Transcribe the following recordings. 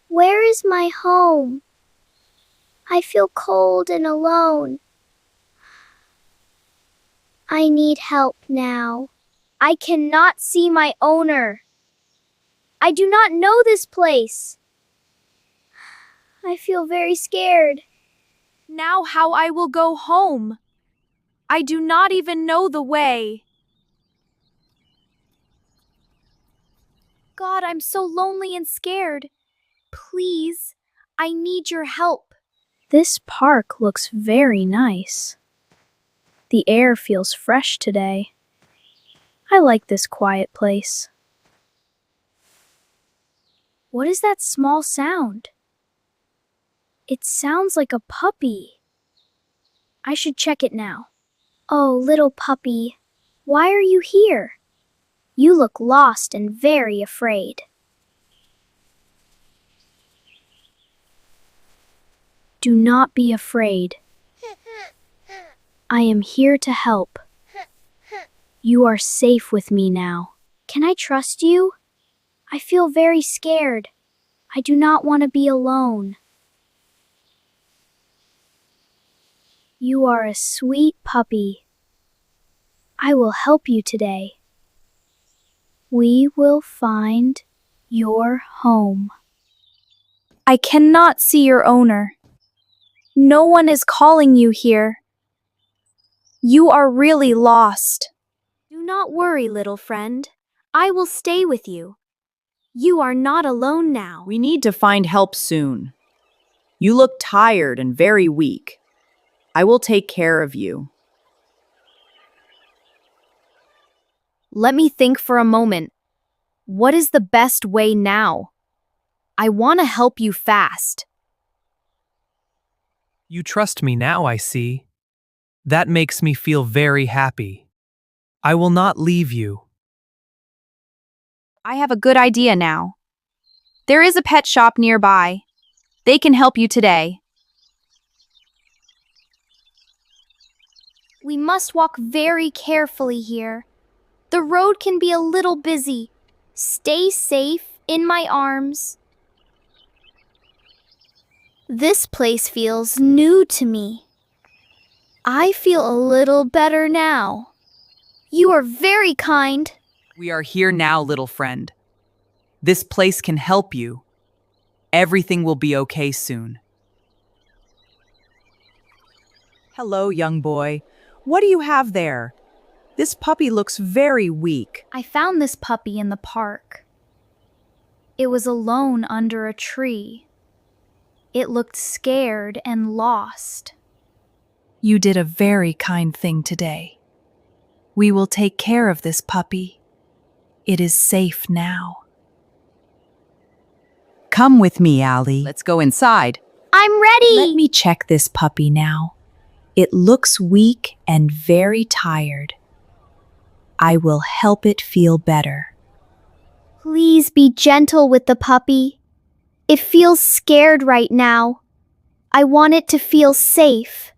Where is my home? I feel cold and alone. I need help now. I cannot see my owner. I do not know this place. I feel very scared. Now how I will go home? I do not even know the way. God, I'm so lonely and scared. Please, I need your help. This park looks very nice. The air feels fresh today. I like this quiet place. What is that small sound? It sounds like a puppy. I should check it now. Oh, little puppy, why are you here? You look lost and very afraid. Do not be afraid. I am here to help. You are safe with me now. Can I trust you? I feel very scared. I do not want to be alone. You are a sweet puppy. I will help you today. We will find your home. I cannot see your owner. No one is calling you here. You are really lost. Do not worry, little friend. I will stay with you. You are not alone now. We need to find help soon. You look tired and very weak. I will take care of you. Let me think for a moment. What is the best way now? I want to help you fast. You trust me now, I see. That makes me feel very happy. I will not leave you. I have a good idea now. There is a pet shop nearby. They can help you today. We must walk very carefully here. The road can be a little busy. Stay safe in my arms. This place feels new to me. I feel a little better now. You are very kind. We are here now, little friend. This place can help you. Everything will be okay soon. Hello, young boy. What do you have there? This puppy looks very weak. I found this puppy in the park. It was alone under a tree. It looked scared and lost. You did a very kind thing today. We will take care of this puppy. It is safe now. Come with me, Allie. Let's go inside. I'm ready! Let me check this puppy now. It looks weak and very tired. I will help it feel better. Please be gentle with the puppy. It feels scared right now. I want it to feel safe.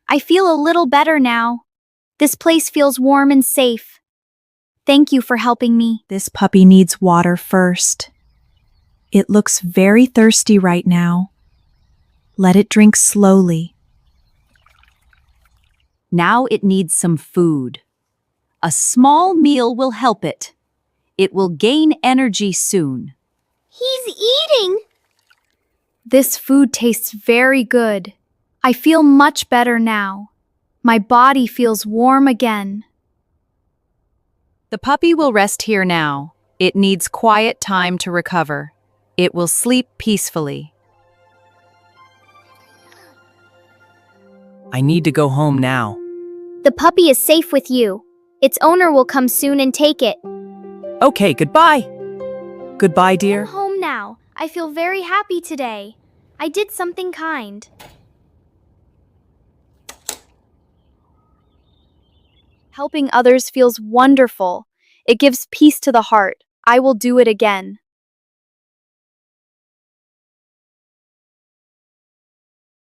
I feel a little better now. This place feels warm and safe. Thank you for helping me. This puppy needs water first. It looks very thirsty right now. Let it drink slowly. Now it needs some food. A small meal will help it. It will gain energy soon. He's eating! This food tastes very good. I feel much better now. My body feels warm again. The puppy will rest here now. It needs quiet time to recover. It will sleep peacefully. I need to go home now. The puppy is safe with you. Its owner will come soon and take it. Okay, goodbye. Goodbye, I'm dear. home now. I feel very happy today. I did something kind. Helping others feels wonderful. It gives peace to the heart. I will do it again.